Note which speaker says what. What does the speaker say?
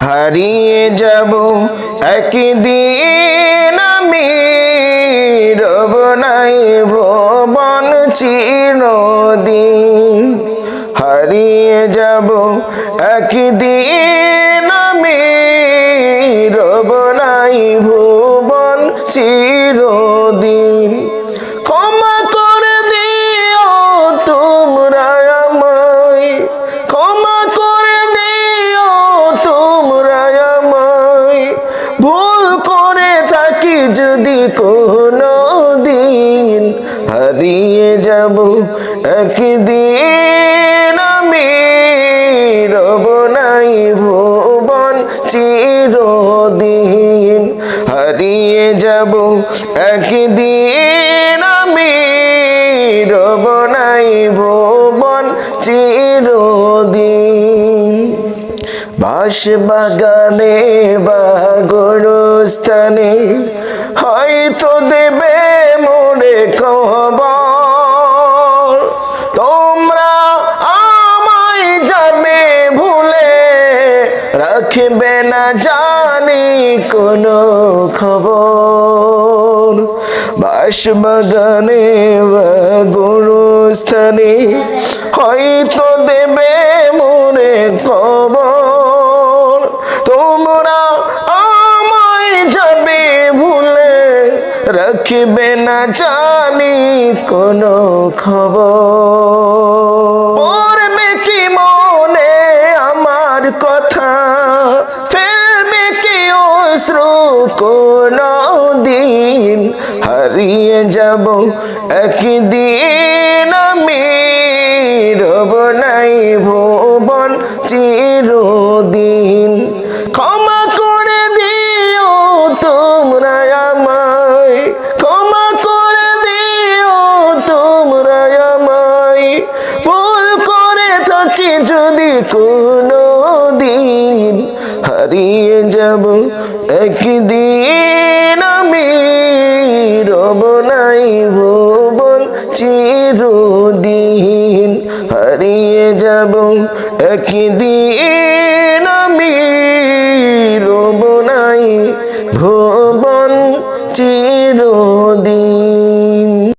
Speaker 1: হারিয়ে যাব একদিন আমি, রব নাই ভুবন চিরদিন। হারিয়ে যাব একদিন আমি, রব নাই ভুবন চিরদিন। ক্ষমা করে দিও তোমরা আমায়, ক্ষমা করে দিও তোমরা আমায়, ভুল করে থাকি যদি কোনো দিন। হারিয়ে যাব একদিন আমি, রব নাই ভুবন চিরদিন। হারিয়ে যাব একদিন আমি, রব নাই ভুবন চিরদিন। বাঁশবাগানে বা গোরস্থানে হয়তো দেবে মোরে খবর, তোমরা আমায় যাবে ভুলে, রাখবে না জানি কোনো খবর। বাঁশবাগানে বা গোরস্থানে হয়তো দেবে মোরে খবর, তোমরা আমায় যাবে ভুলে, রাখবে না জানি কোনো খবর। পড়বে কি মনে আমার কথা, ফেলবে কি অশ্রু কোনো দিন। হারিয়ে যাব একদিন আমি, রব নাই ভুবন চিরদিন। ক্ষমা করে দিও তোমরা আমায়, ক্ষমা করে দিও তোমরা আমায়, ভুল করে থাকি যদি কোনো দিন। হারিয়ে যাব একদিন আমি, রব নাই ভুবন চিরদিন। হারিয়ে যাব একদিন আমি,